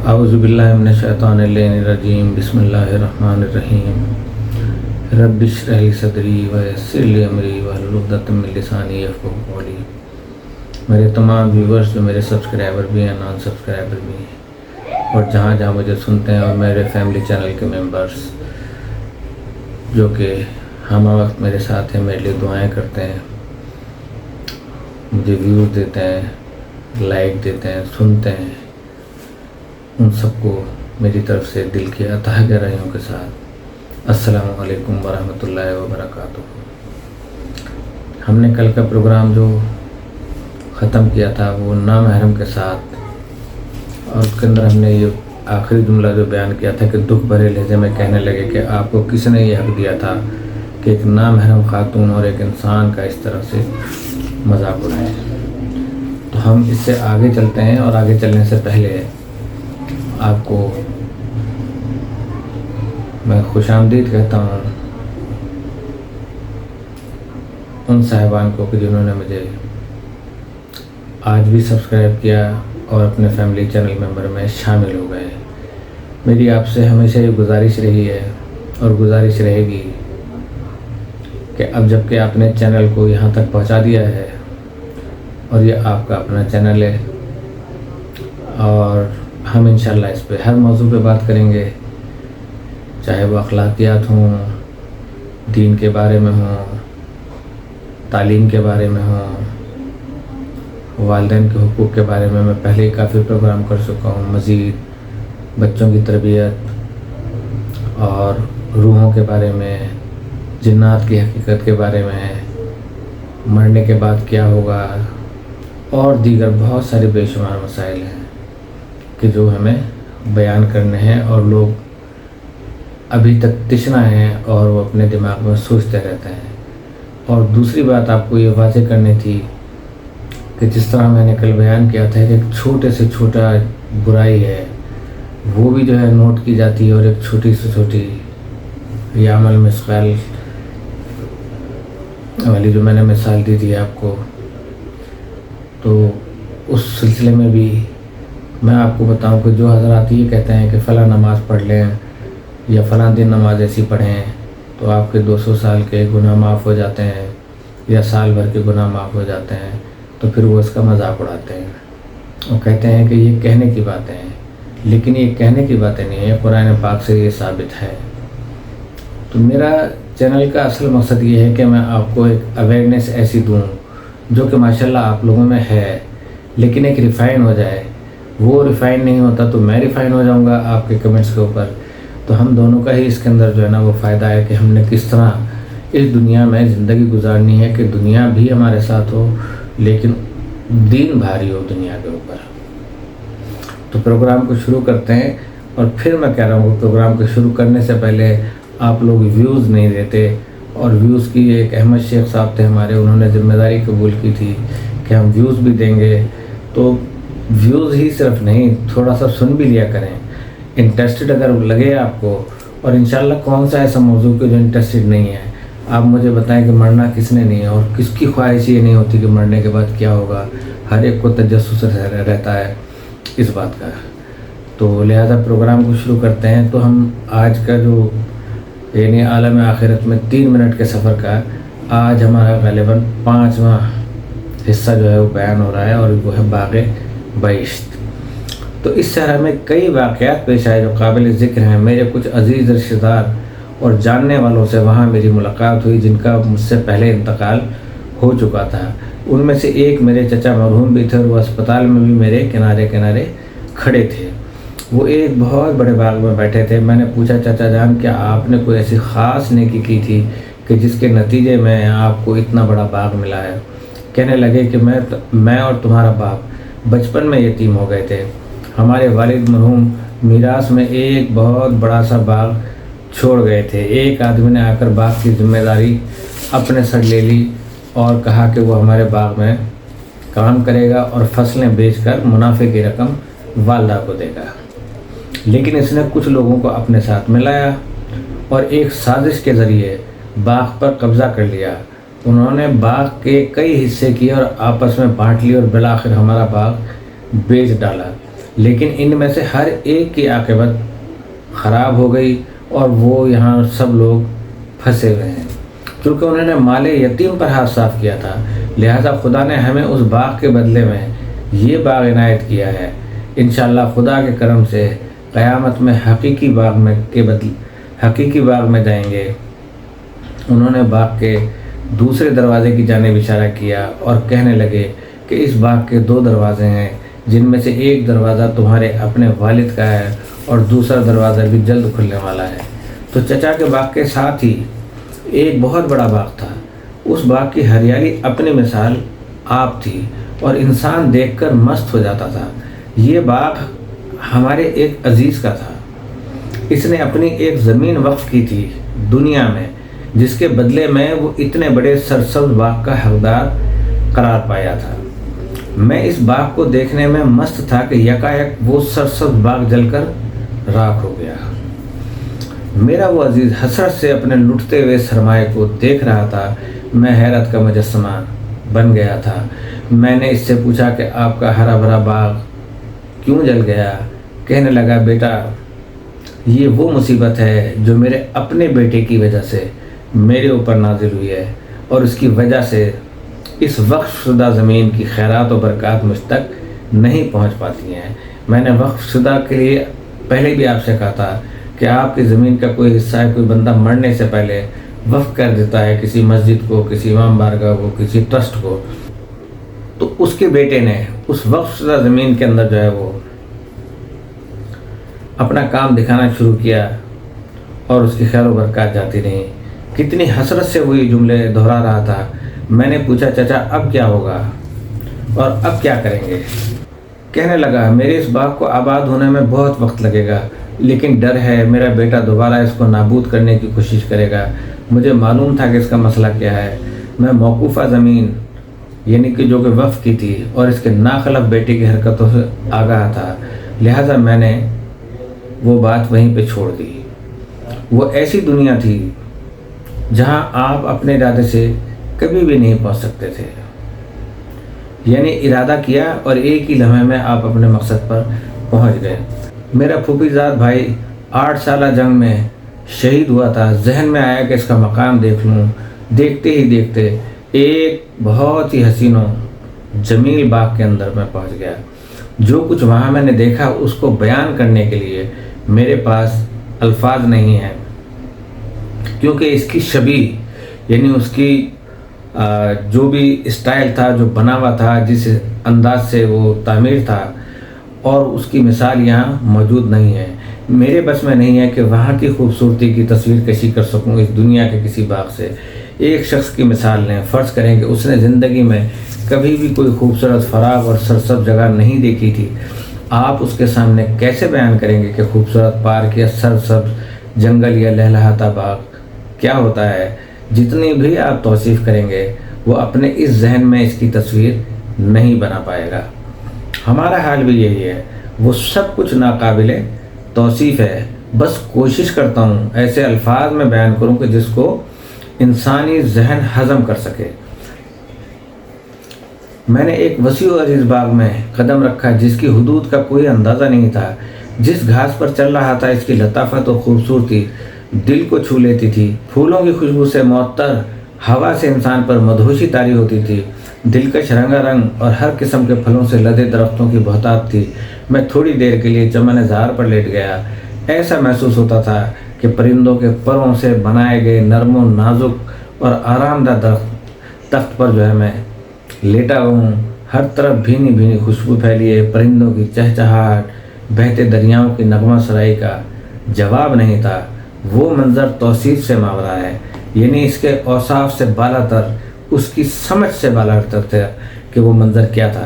اعوذ باللہ من الشیطان الرجیم بسم اللہ الرحمن الرحیم رب اشرح لی صدری ویسر لی امری واحلل عقدۃ من لسانی یفقہوا قولی۔ میرے تمام ویورز جو میرے سبسکرائبر بھی ہیں، نان سبسکرائبر بھی ہیں، اور جہاں جہاں مجھے سنتے ہیں، اور میرے فیملی چینل کے ممبرز جو کہ ہم وقت میرے ساتھ ہیں، میرے لیے دعائیں کرتے ہیں، مجھے ویوز دیتے ہیں، لائک دیتے ہیں، سنتے ہیں، ان سب کو میری طرف سے دل کی اتہ گہرائیوں کے ساتھ السلام علیکم ورحمۃ اللہ وبرکاتہ۔ ہم نے کل کا پروگرام جو ختم کیا تھا وہ نامحرم کے ساتھ، اور اس کے اندر ہم نے یہ آخری جملہ جو بیان کیا تھا کہ دکھ بھرے لہجے میں کہنے لگے کہ آپ کو کس نے یہ حق دیا تھا کہ ایک نامحرم خاتون اور ایک انسان کا اس طرح سے مذاق اڑائے۔ تو ہم اس سے آگے چلتے ہیں، اور آگے چلنے سے پہلے آپ کو میں خوش آمدید کہتا ہوں ان صاحبان کو کہ جنہوں نے مجھے آج بھی سبسکرائب کیا اور اپنے فیملی چینل ممبر میں شامل ہو گئے۔ میری آپ سے ہمیشہ یہ گزارش رہی ہے اور گزارش رہے گی کہ اب جب کہ آپ نے چینل کو یہاں تک پہنچا دیا ہے اور یہ آپ کا اپنا چینل ہے، اور ہم انشاءاللہ اس پہ ہر موضوع پہ بات کریں گے، چاہے وہ اخلاقیات ہوں، دین کے بارے میں ہوں، تعلیم کے بارے میں ہوں، والدین کے حقوق کے بارے میں پہلے ہی کافی پروگرام کر چکا ہوں، مزید بچوں کی تربیت اور روحوں کے بارے میں، جنات کی حقیقت کے بارے میں، مرنے کے بعد کیا ہوگا، اور دیگر بہت سارے بے شمار مسائل ہیں کہ جو ہمیں بیان کرنے ہیں، اور لوگ ابھی تک تشنا ہیں اور وہ اپنے دماغ میں سوچتے رہتے ہیں۔ اور دوسری بات آپ کو یہ واضح کرنی تھی کہ جس طرح میں نے کل بیان کیا تھا کہ ایک چھوٹے سے چھوٹا برائی ہے وہ بھی جو ہے نوٹ کی جاتی ہے، اور ایک چھوٹی سے چھوٹی یعمل مثقال والی جو میں نے مثال دی تھی آپ کو، تو اس سلسلے میں بھی میں آپ کو بتاؤں کہ جو حضرات یہ کہتے ہیں کہ فلاں نماز پڑھ لیں یا فلاں دن نماز ایسی پڑھیں تو آپ کے 200 سال کے گناہ معاف ہو جاتے ہیں یا سال بھر کے گناہ معاف ہو جاتے ہیں، تو پھر وہ اس کا مذاق اڑاتے ہیں اور کہتے ہیں کہ یہ کہنے کی باتیں ہیں، لیکن یہ کہنے کی باتیں نہیں ہیں، قرآن پاک سے یہ ثابت ہے۔ تو میرا چینل کا اصل مقصد یہ ہے کہ میں آپ کو ایک اویئرنیس ایسی دوں جو کہ ماشاءاللہ آپ لوگوں میں ہے، لیکن ایک ریفائن ہو جائے۔ وہ ریفائن نہیں ہوتا تو میں ریفائن ہو جاؤں گا آپ کے کمنٹس کے اوپر، تو ہم دونوں کا ہی اس کے اندر جو ہے نا وہ فائدہ ہے کہ ہم نے کس طرح اس دنیا میں زندگی گزارنی ہے کہ دنیا بھی ہمارے ساتھ ہو لیکن دین بھاری ہو دنیا کے اوپر۔ تو پروگرام کو شروع کرتے ہیں، اور پھر میں کہہ رہا ہوں کہ پروگرام کو شروع کرنے سے پہلے آپ لوگ ویوز نہیں دیتے، اور ویوز کی ایک احمد شیخ صاحب تھے ہمارے، انہوں نے ذمہ داری قبول کی تھی کہ ہم ویوز بھی دیں گے، تو ویوز ہی صرف نہیں، تھوڑا سا سن بھی لیا کریں، انٹرسٹڈ اگر لگے آپ کو۔ اور انشاءاللہ کون سا ایسا موضوع کہ جو انٹرسٹڈ نہیں ہے، آپ مجھے بتائیں کہ مرنا کس نے نہیں ہے، اور کس کی خواہش یہ نہیں ہوتی کہ مرنے کے بعد کیا ہوگا، ہر ایک کو تجسس رہتا ہے اس بات کا۔ تو لہذا پروگرام کو شروع کرتے ہیں۔ تو ہم آج کا جو یعنی عالم آخرت میں 3 منٹ کے سفر کا آج ہمارا غالباً 5واں حصہ جو ہے وہ بیان ہو رہا ہے، اور وہ ہے باغ بہشت۔ تو اس شہر میں کئی واقعات پیش آئے جو قابل ذکر ہیں۔ میرے کچھ عزیز رشتہ دار اور جاننے والوں سے وہاں میری ملاقات ہوئی جن کا مجھ سے پہلے انتقال ہو چکا تھا۔ ان میں سے ایک میرے چچا مرحوم بھی تھے، اور وہ اسپتال میں بھی میرے کنارے کنارے کھڑے تھے۔ وہ ایک بہت بڑے باغ میں بیٹھے تھے۔ میں نے پوچھا، چچا جان کیا آپ نے کوئی ایسی خاص نیکی کی تھی کہ جس کے نتیجے میں آپ کو اتنا بڑا باغ ملا ہے؟ کہنے لگے کہ میں اور تمہارا باپ بچپن میں یتیم ہو گئے تھے۔ ہمارے والد مرحوم میراث میں ایک بہت بڑا سا باغ چھوڑ گئے تھے۔ ایک آدمی نے آ کر باغ کی ذمہ داری اپنے سر لے لی اور کہا کہ وہ ہمارے باغ میں کام کرے گا اور فصلیں بیچ کر منافع کی رقم والدہ کو دے گا۔ لیکن اس نے کچھ لوگوں کو اپنے ساتھ ملایا اور ایک سازش کے ذریعے باغ پر قبضہ کر لیا۔ انہوں نے باغ کے کئی حصے کیے اور آپس میں بانٹ لی، اور بالآخر ہمارا باغ بیچ ڈالا۔ لیکن ان میں سے ہر ایک کی عاقبت خراب ہو گئی اور وہ یہاں سب لوگ پھنسے ہوئے ہیں، کیونکہ انہوں نے مال یتیم پر ہاتھ صاف کیا تھا۔ لہٰذا خدا نے ہمیں اس باغ کے بدلے میں یہ باغ عنایت کیا ہے۔ انشاءاللہ خدا کے کرم سے قیامت میں حقیقی باغ میں جائیں گے۔ انہوں نے باغ کے دوسرے دروازے کی جانب اشارہ کیا اور کہنے لگے کہ اس باغ کے 2 دروازے ہیں، جن میں سے ایک دروازہ تمہارے اپنے والد کا ہے اور دوسرا دروازہ بھی جلد کھلنے والا ہے۔ تو چچا کے باغ کے ساتھ ہی ایک بہت بڑا باغ تھا۔ اس باغ کی ہریالی اپنی مثال آپ تھی اور انسان دیکھ کر مست ہو جاتا تھا۔ یہ باغ ہمارے ایک عزیز کا تھا۔ اس نے اپنی ایک زمین وقف کی تھی دنیا میں، جس کے بدلے میں وہ اتنے بڑے سرسبز باغ کا حقدار قرار پایا تھا۔ میں اس باغ کو دیکھنے میں مست تھا کہ یکایک وہ سرسبز باغ جل کر راکھ ہو گیا۔ میرا وہ عزیز حسرت سے اپنے لٹتے ہوئے سرمایہ کو دیکھ رہا تھا۔ میں حیرت کا مجسمہ بن گیا تھا۔ میں نے اس سے پوچھا کہ آپ کا ہرا بھرا باغ کیوں جل گیا؟ کہنے لگا، بیٹا، یہ وہ مصیبت ہے جو میرے اپنے بیٹے کی وجہ سے میرے اوپر نازل ہوئی ہے، اور اس کی وجہ سے اس وقف شدہ زمین کی خیرات و برکات مجھ تک نہیں پہنچ پاتی ہیں۔ میں نے وقف شدہ کے لیے پہلے بھی آپ سے کہا تھا کہ آپ کی زمین کا کوئی حصہ ہے، کوئی بندہ مرنے سے پہلے وقف کر دیتا ہے کسی مسجد کو، کسی امام بارگاہ کو، کسی ٹرسٹ کو، تو اس کے بیٹے نے اس وقف شدہ زمین کے اندر جو ہے وہ اپنا کام دکھانا شروع کیا اور اس کی خیر و برکات جاتی رہیں۔ کتنی حسرت سے وہ یہ جملے دہرا رہا تھا۔ میں نے پوچھا، چچا اب کیا ہوگا اور اب کیا کریں گے؟ کہنے لگا، میرے اس باغ کو آباد ہونے میں بہت وقت لگے گا، لیکن ڈر ہے میرا بیٹا دوبارہ اس کو نابود کرنے کی کوشش کرے گا۔ مجھے معلوم تھا کہ اس کا مسئلہ کیا ہے۔ میں موقوفہ زمین یعنی کہ جو کہ وقف کی تھی اور اس کے ناخلف بیٹے کی حرکتوں سے آگاہ تھا، لہٰذا میں نے وہ بات وہیں پہ چھوڑ دی۔ وہ ایسی دنیا تھی جہاں آپ اپنے ارادے سے کبھی بھی نہیں پہنچ سکتے تھے، یعنی ارادہ کیا اور ایک ہی لمحے میں آپ اپنے مقصد پر پہنچ گئے۔ میرا پھوپھی زاد بھائی 8 سالہ جنگ میں شہید ہوا تھا۔ ذہن میں آیا کہ اس کا مقام دیکھ لوں۔ دیکھتے ہی دیکھتے ایک بہت ہی حسین و جمیل باغ کے اندر میں پہنچ گیا۔ جو کچھ وہاں میں نے دیکھا اس کو بیان کرنے کے لیے میرے پاس الفاظ نہیں ہیں، کیونکہ اس کی شبیہ یعنی اس کی جو بھی اسٹائل تھا، جو بنا ہوا تھا، جس انداز سے وہ تعمیر تھا، اور اس کی مثال یہاں موجود نہیں ہے۔ میرے بس میں نہیں ہے کہ وہاں کی خوبصورتی کی تصویر کشی کر سکوں اس دنیا کے کسی باغ سے۔ ایک شخص کی مثال لیں، فرض کریں کہ اس نے زندگی میں کبھی بھی کوئی خوبصورت فراغ اور سرسبز جگہ نہیں دیکھی تھی۔ آپ اس کے سامنے کیسے بیان کریں گے کہ خوبصورت پارک یا سرسبز جنگل یا لہلہاتا باغ کیا ہوتا ہے؟ جتنی بھی آپ توصیف کریں گے وہ اپنے اس ذہن میں اس کی تصویر نہیں بنا پائے گا۔ ہمارا حال بھی یہی ہے، وہ سب کچھ ناقابل توصیف ہے۔ بس کوشش کرتا ہوں ایسے الفاظ میں بیان کروں کہ جس کو انسانی ذہن ہضم کر سکے۔ میں نے ایک وسیع و عریض باغ میں قدم رکھا جس کی حدود کا کوئی اندازہ نہیں تھا۔ جس گھاس پر چل رہا تھا اس کی لطافت و خوبصورتی دل کو چھو لیتی تھی۔ پھولوں کی خوشبو سے معطر ہوا سے انسان پر مدہوشی طاری ہوتی تھی۔ دلکش رنگا رنگ اور ہر قسم کے پھلوں سے لدے درختوں کی بہتات تھی۔ میں تھوڑی دیر کے لیے چمن زہر پر لیٹ گیا۔ ایسا محسوس ہوتا تھا کہ پرندوں کے پروں سے بنائے گئے نرم و نازک اور آرام دہ تخت پر جو ہے میں لیٹا ہوں۔ ہر طرف بھینی بھینی خوشبو پھیلی ہے، پرندوں کی چہچہاہٹ، بہتے دریاؤں کی نغمہ سرائی کا جواب نہیں تھا۔ وہ منظر توصیف سے ماورا ہے، یعنی اس کے اوصاف سے بالا تر، اس کی سمجھ سے بالا تر تھا کہ وہ منظر کیا تھا۔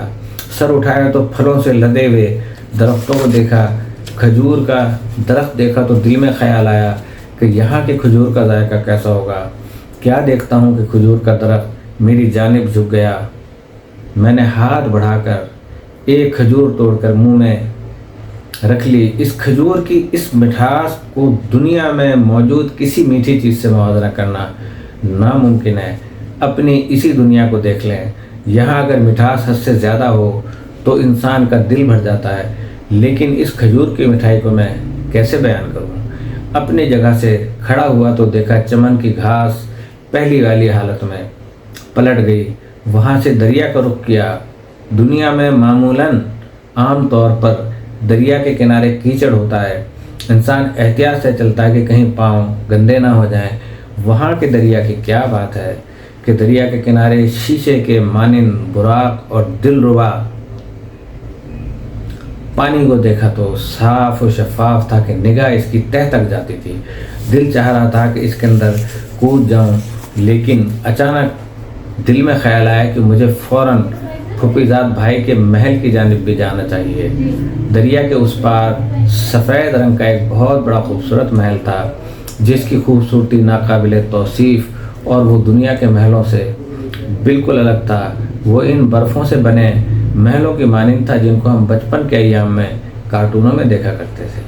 سر اٹھایا تو پھلوں سے لدے ہوئے درختوں کو دیکھا۔ کھجور کا درخت دیکھا تو دل میں خیال آیا کہ یہاں کے کھجور کا ذائقہ کیسا ہوگا۔ کیا دیکھتا ہوں کہ کھجور کا درخت میری جانب جھک گیا۔ میں نے ہاتھ بڑھا کر ایک کھجور توڑ کر منہ میں رکھ لی۔ اس کھجور کی اس مٹھاس کو دنیا میں موجود کسی میٹھی چیز سے موازنہ کرنا ناممکن ہے۔ اپنی اسی دنیا کو دیکھ لیں، یہاں اگر مٹھاس حد سے زیادہ ہو تو انسان کا دل بھر جاتا ہے، لیکن اس کھجور کی مٹھائی کو میں کیسے بیان کروں؟ اپنی جگہ سے کھڑا ہوا تو دیکھا چمن کی گھاس پہلی والی حالت میں پلٹ گئی۔ وہاں سے دریا کا رخ کیا۔ دنیا میں معمولاً عام طور پر دریا کے کنارے کیچڑ ہوتا ہے، انسان احتیاط سے چلتا ہے کہ کہیں پاؤں گندے نہ ہو جائیں۔ وہاں کے دریا کی کیا بات ہے کہ دریا کے کنارے شیشے کے مانند براق اور دلربا پانی کو دیکھا تو صاف و شفاف تھا کہ نگاہ اس کی تہہ تک جاتی تھی۔ دل چاہ رہا تھا کہ اس کے اندر کود جاؤں، لیکن اچانک دل میں خیال آیا کہ مجھے فوراً پھوپھی زاد بھائی کے محل کی جانب بھی جانا چاہیے۔ دریا کے اس پار سفید رنگ کا ایک بہت بڑا خوبصورت محل تھا، جس کی خوبصورتی ناقابل توصیف اور وہ دنیا کے محلوں سے بالکل الگ تھا۔ وہ ان برفوں سے بنے محلوں کی مانند تھا جن کو ہم بچپن کے ایام میں کارٹونوں میں دیکھا کرتے تھے۔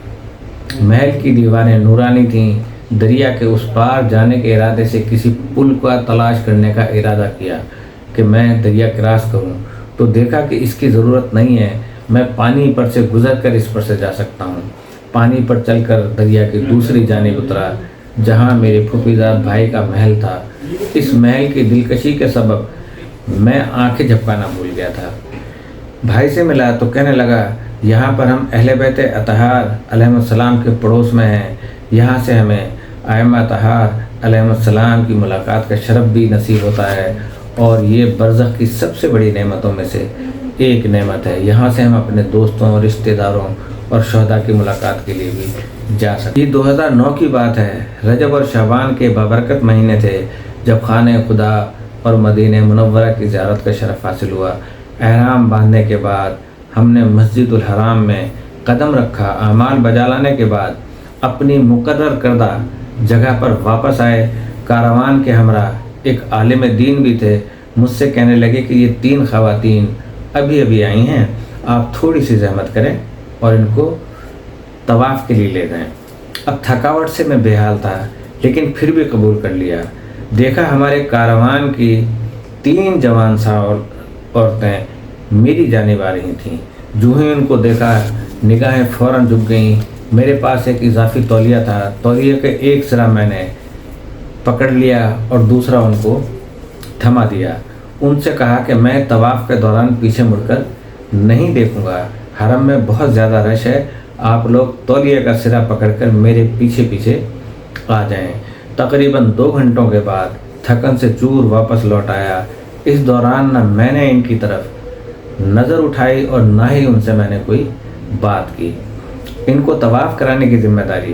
محل کی دیواریں نورانی تھیں۔ دریا کے اس پار جانے کے ارادے سے کسی پل کا تلاش کرنے کا ارادہ کیا کہ میں دریا کراس کروں، تو دیکھا کہ اس کی ضرورت نہیں ہے، میں پانی پر سے گزر کر اس پر سے جا سکتا ہوں۔ پانی پر چل کر دریا کی دوسری جانب اترا جہاں میرے پھوپھی زاد بھائی کا محل تھا۔ اس محل کی دلکشی کے سبب میں آنکھیں جھپکانا بھول گیا تھا۔ بھائی سے ملا تو کہنے لگا، یہاں پر ہم اہل بیت اطہار علیہ السلام کے پڑوس میں ہیں، یہاں سے ہمیں ائمہ اطہار علیہ السلام کی ملاقات کا شرف بھی نصیب ہوتا ہے، اور یہ برزخ کی سب سے بڑی نعمتوں میں سے ایک نعمت ہے۔ یہاں سے ہم اپنے دوستوں، رشتہ داروں اور شہداء کی ملاقات کے لیے بھی جا سکتے۔ یہ 2009 کی بات ہے۔ رجب اور شعبان کے بابرکت مہینے تھے جب خانہ خدا اور مدینہ منورہ کی زیارت کا شرف حاصل ہوا۔ احرام باندھنے کے بعد ہم نے مسجد الحرام میں قدم رکھا۔ اعمال بجا لانے کے بعد اپنی مقرر کردہ جگہ پر واپس آئے۔ کاروان کے ہمراہ ایک عالم دین بھی تھے۔ مجھ سے کہنے لگے کہ یہ 3 خواتین ابھی آئی ہیں، آپ تھوڑی سی زحمت کریں اور ان کو طواف کے لیے لے جائیں۔ اب تھکاوٹ سے میں بے حال تھا، لیکن پھر بھی قبول کر لیا۔ دیکھا ہمارے کاروان کی 3 جوان عورتیں میری جانب آ رہی تھیں۔ جو ہی ان کو دیکھا نگاہیں فوراً جھک گئیں۔ میرے پاس ایک اضافی تولیہ تھا، تولیہ کے ایک سرا میں نے پکڑ لیا اور دوسرا ان کو تھما دیا۔ ان سے کہا کہ میں طواف کے دوران پیچھے مڑ کر نہیں دیکھوں گا، حرم میں بہت زیادہ رش ہے، آپ لوگ تولیہ کا سرا پکڑ کر میرے پیچھے آ جائیں۔ تقریباً 2 گھنٹوں کے بعد تھکن سے چور واپس لوٹ آیا۔ اس دوران نہ میں نے ان کی طرف نظر اٹھائی اور نہ ہی ان سے میں نے کوئی بات کی۔ ان کو طواف کرانے کی ذمہ داری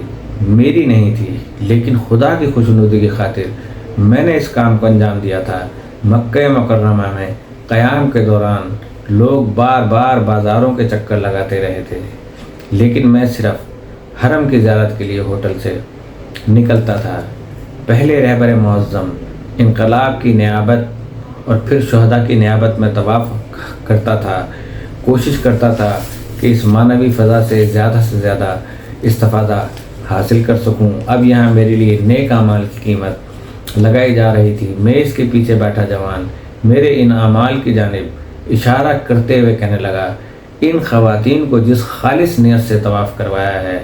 میری نہیں تھی، لیکن خدا کی خوشنودی کی خاطر میں نے اس کام کو انجام دیا تھا۔ مکہ مکرمہ میں قیام کے دوران لوگ بار بار بازاروں کے چکر لگاتے رہے تھے، لیکن میں صرف حرم کی زیارت کے لیے ہوٹل سے نکلتا تھا۔ پہلے رہبر معظم انقلاب کی نیابت اور پھر شہداء کی نیابت میں طواف کرتا تھا، کوشش کرتا تھا کہ اس معنوی فضا سے زیادہ استفادہ حاصل کر سکوں۔ اب یہاں میرے لیے نیک اعمال کی قیمت لگائی جا رہی تھی۔ میز کے پیچھے بیٹھا جوان میرے ان اعمال کی جانب اشارہ کرتے ہوئے کہنے لگا، ان خواتین کو جس خالص نیت سے طواف کروایا ہے،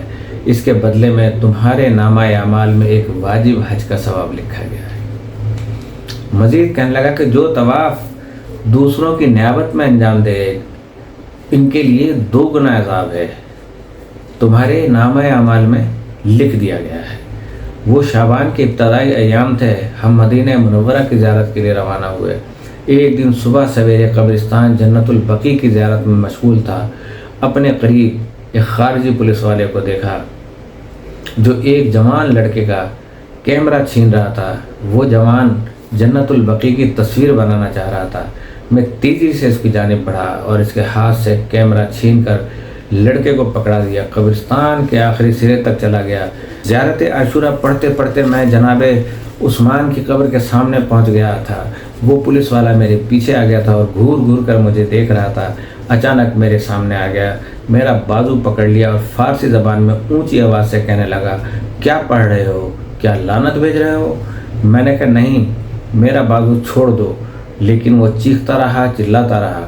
اس کے بدلے میں تمہارے نامہ اعمال میں ایک واجب حج کا ثواب لکھا گیا ہے۔ مزید کہنے لگا کہ جو طواف دوسروں کی نیابت میں انجام دے، ان کے لیے 2 گنا عذاب ہے، تمہارے نامہ اعمال میں لکھ دیا گیا ہے۔ وہ شعبان کے ابتدائی ایام تھے۔ ہم مدینہ منورہ کی زیارت کے لیے روانہ ہوئے۔ ایک دن صبح سویرے قبرستان جنت البقیع کی زیارت میں مشغول تھا۔ اپنے قریب ایک خارجی پولیس والے کو دیکھا جو ایک جوان لڑکے کا کیمرہ چھین رہا تھا۔ وہ جوان جنت البقیع کی تصویر بنانا چاہ رہا تھا۔ میں تیزی سے اس کی جانب بڑھا اور اس کے ہاتھ سے کیمرہ چھین کر لڑکے کو پکڑا دیا۔ قبرستان کے آخری سرے تک چلا گیا۔ زیارت عاشورہ پڑھتے پڑھتے میں جناب عثمان کی قبر کے سامنے پہنچ گیا تھا۔ وہ پولیس والا میرے پیچھے آ گیا تھا اور گھور کر مجھے دیکھ رہا تھا۔ اچانک میرے سامنے آ گیا، میرا بازو پکڑ لیا اور فارسی زبان میں اونچی آواز سے کہنے لگا، کیا پڑھ رہے ہو؟ کیا لعنت بھیج رہے ہو؟ میں نے کہا نہیں، میرا بازو چھوڑ دو، لیکن وہ چیختا رہا، چلاتا رہا،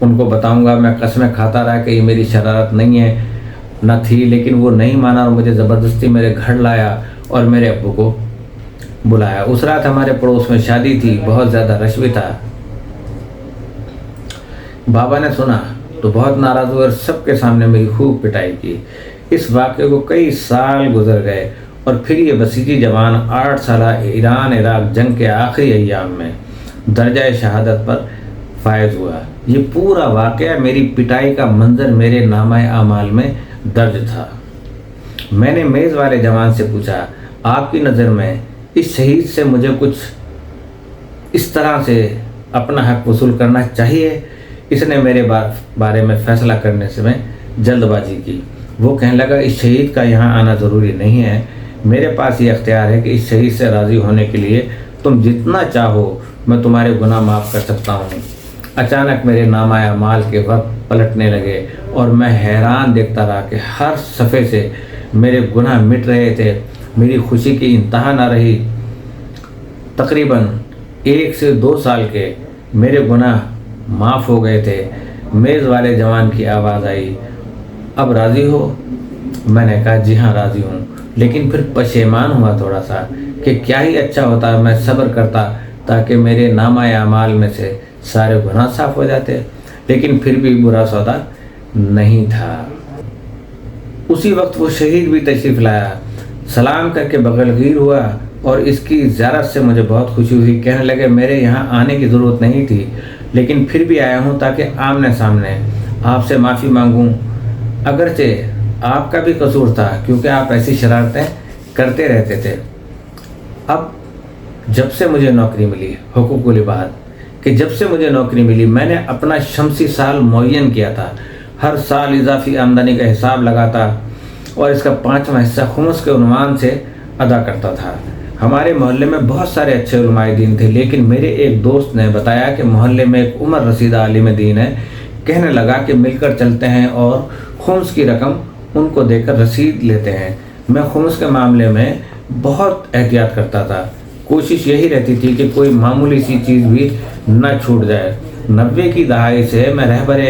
ان کو بتاؤں گا۔ میں قسمیں کھاتا رہا کہ یہ میری شرارت نہیں ہے نہ تھی، لیکن وہ نہیں مانا اور مجھے زبردستی میرے گھر لایا اور میرے ابو کو بلایا۔ اس رات ہمارے پڑوس میں شادی تھی، بہت زیادہ رش بھی تھا۔ بابا نے سنا تو بہت ناراض ہوئے اور سب کے سامنے میری خوب پٹائی کی۔ اس واقعے کو کئی سال گزر گئے اور پھر یہ بسیجی جوان 8 سالہ ایران عراق جنگ کے آخری ایام میں درجہ شہادت پر فائز ہوا۔ یہ پورا واقعہ میری پٹائی کا منظر میرے نامہ اعمال میں درج تھا۔ میں نے میز والے جوان سے پوچھا، آپ کی نظر میں اس شہید سے مجھے کچھ اس طرح سے اپنا حق وصول کرنا چاہیے؟ اس نے میرے بارے میں فیصلہ کرنے سے میں جلد بازی کی۔ وہ کہنے لگا، اس شہید کا یہاں آنا ضروری نہیں ہے، میرے پاس یہ اختیار ہے کہ اس شہید سے راضی ہونے کے لیے تم جتنا چاہو میں تمہارے گناہ معاف کر سکتا ہوں۔ اچانک میرے نامہ اعمال کے وقت پلٹنے لگے اور میں حیران دیکھتا رہا کہ ہر صفحے سے میرے گناہ مٹ رہے تھے۔ میری خوشی کی انتہا نہ رہی۔ تقریباً 1 سے 2 سال کے میرے گناہ معاف ہو گئے تھے۔ میز والے جوان کی آواز آئی، اب راضی ہو؟ میں نے کہا، جی ہاں راضی ہوں، لیکن پھر پشیمان ہوا تھوڑا سا کہ کیا ہی اچھا ہوتا میں صبر کرتا تاکہ میرے نامہ اعمال میں سے سارے گناہ صاف ہو جاتے، لیکن پھر بھی برا سودا نہیں تھا۔ اسی وقت وہ شہید بھی تشریف لایا، سلام کر کے بغلگیر ہوا اور اس کی زیارت سے مجھے بہت خوشی ہوئی۔ کہنے لگے، میرے یہاں آنے کی ضرورت نہیں تھی، لیکن پھر بھی آیا ہوں تاکہ آمنے سامنے آپ سے معافی مانگوں۔ اگرچہ آپ کا بھی قصور تھا کیونکہ آپ ایسی شرارتیں کرتے رہتے تھے۔ اب جب سے مجھے نوکری ملی، حقوق والی بات کہ جب سے مجھے نوکری ملی میں نے اپنا شمسی سال معین کیا تھا۔ ہر سال اضافی آمدنی کا حساب لگاتا اور اس کا 5واں حصہ خمس کے عنوان سے ادا کرتا تھا۔ ہمارے محلے میں بہت سارے اچھے علماء دین تھے، لیکن میرے ایک دوست نے بتایا کہ محلے میں ایک عمر رسیدہ عالم دین ہے۔ کہنے لگا کہ مل کر چلتے ہیں اور خمس کی رقم ان کو دے کر رسید لیتے ہیں۔ میں خمس کے معاملے میں بہت احتیاط کرتا تھا، کوشش یہی رہتی تھی کہ کوئی معمولی سی چیز بھی نہ چھوٹ جائے۔ 90 کی دہائی سے میں رہبر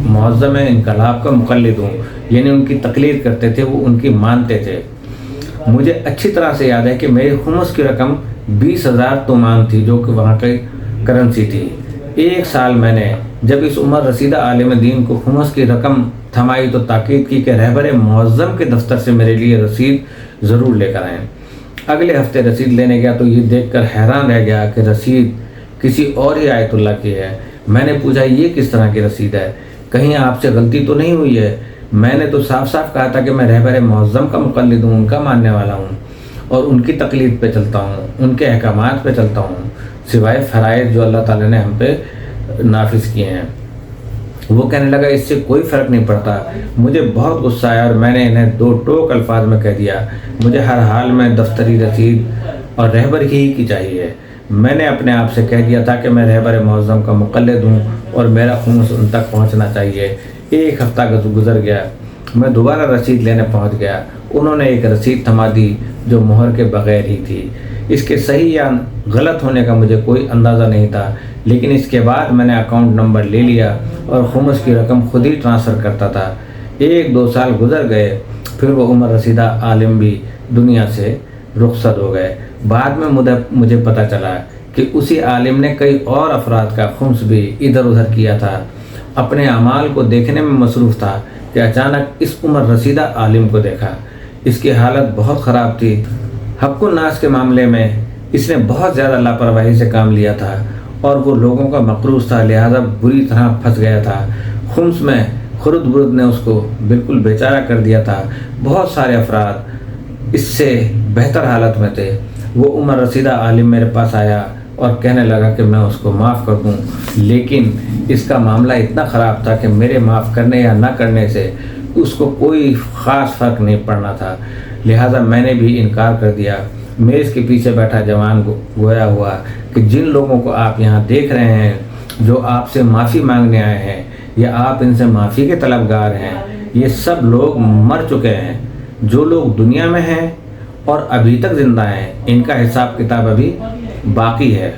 معظم انقلاب کا مقلد ہوں، یعنی ان کی تقلید کرتے تھے، وہ ان کی مانتے تھے۔ مجھے اچھی طرح سے یاد ہے کہ میری خمس کی رقم 20,000 تومان تھی، جو کہ وہاں کی کرنسی تھی۔ ایک سال میں نے جب اس عمر رسیدہ عالم دین کو خمس کی رقم تھمائی تو تاکید کی کہ رہبر معظم کے دفتر سے میرے لیے رسید ضرور لے کر آئیں۔ اگلے ہفتے رسید لینے گیا تو یہ دیکھ کر حیران رہ گیا کہ رسید کسی اور ہی آیت اللہ کی ہے۔ میں نے پوچھا، یہ کس طرح کی رسید ہے؟ کہیں آپ سے غلطی تو نہیں ہوئی ہے؟ میں نے تو صاف صاف کہا تھا کہ میں رہبر معظم کا مقلد ہوں، ان کا ماننے والا ہوں اور ان کی تقلید پہ چلتا ہوں، ان کے احکامات پہ چلتا ہوں، سوائے فرائض جو اللہ تعالیٰ نے ہم پہ نافذ کیے ہیں۔ وہ کہنے لگا، اس سے کوئی فرق نہیں پڑتا۔ مجھے بہت غصہ آیا اور میں نے انہیں 2 ٹوک الفاظ میں کہہ دیا، مجھے ہر حال میں دفتری رسید اور رہبر ہی کی چاہیے۔ میں نے اپنے آپ سے کہہ دیا تھا کہ میں رہبر معظم کا مقلد ہوں اور میرا خمس ان تک پہنچنا چاہیے۔ 1 ہفتہ گزر گیا، میں دوبارہ رسید لینے پہنچ گیا۔ انہوں نے ایک رسید تھما دی جو مہر کے بغیر ہی تھی۔ اس کے صحیح یا غلط ہونے کا مجھے کوئی اندازہ نہیں تھا، لیکن اس کے بعد میں نے اکاؤنٹ نمبر لے لیا اور خمس کی رقم خود ہی ٹرانسفر کرتا تھا۔ 1-2 سال گزر گئے، پھر وہ عمر رسیدہ عالم بھی دنیا سے رخصت ہو گئے۔ بعد میں مجھے پتہ چلا کہ اسی عالم نے کئی اور افراد کا خمس بھی ادھر ادھر کیا تھا۔ اپنے اعمال کو دیکھنے میں مصروف تھا کہ اچانک اس عمر رسیدہ عالم کو دیکھا۔ اس کی حالت بہت خراب تھی۔ حق الناس کے معاملے میں اس نے بہت زیادہ لاپرواہی سے کام لیا تھا اور وہ لوگوں کا مقروض تھا، لہذا بری طرح پھنس گیا تھا۔ خمس میں خرد برد نے اس کو بالکل بیچارہ کر دیا تھا۔ بہت سارے افراد اس سے بہتر حالت میں تھے۔ وہ عمر رسیدہ عالم میرے پاس آیا اور کہنے لگا کہ میں اس کو معاف کر دوں، لیکن اس کا معاملہ اتنا خراب تھا کہ میرے معاف کرنے یا نہ کرنے سے اس کو کوئی خاص فرق نہیں پڑنا تھا، لہذا میں نے بھی انکار کر دیا۔ میز کے پیچھے بیٹھا جوان گویا ہوا کہ جن لوگوں کو آپ یہاں دیکھ رہے ہیں، جو آپ سے معافی مانگنے آئے ہیں یا آپ ان سے معافی کے طلبگار ہیں، یہ سب لوگ مر چکے ہیں۔ جو لوگ دنیا میں ہیں اور ابھی تک زندہ ہیں، ان کا حساب کتاب ابھی باقی ہے۔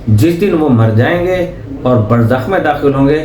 جس دن وہ مر جائیں گے اور برزخ میں داخل ہوں گے،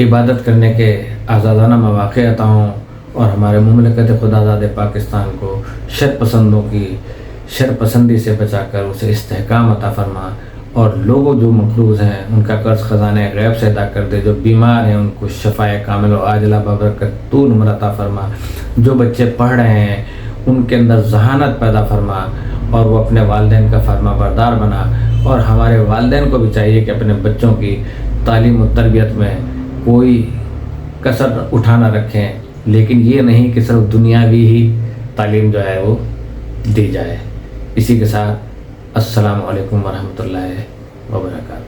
عبادت کرنے کے آزادانہ مواقع عطا ہوں، اور ہمارے مملکت خدازاد پاکستان کو شر پسندی سے بچا کر اسے استحکام عطا فرما، اور لوگوں جو مقروض ہیں ان کا قرض خزانہ غیب سے ادا کر دے، جو بیمار ہیں ان کو شفائے کامل و عاجلہ ببرکت طول عمر عطا فرما، جو بچے پڑھ رہے ہیں ان کے اندر ذہانت پیدا فرما، اور وہ اپنے والدین کا فرما بردار بنا۔ اور ہمارے والدین کو بھی چاہیے کہ اپنے بچوں کی تعلیم و تربیت میں کوئی کسر اٹھانا رکھیں، لیکن یہ نہیں کہ صرف دنیاوی ہی تعلیم جو ہے وہ دی جائے۔ اسی کے ساتھ السلام علیکم ورحمۃ اللہ وبرکاتہ۔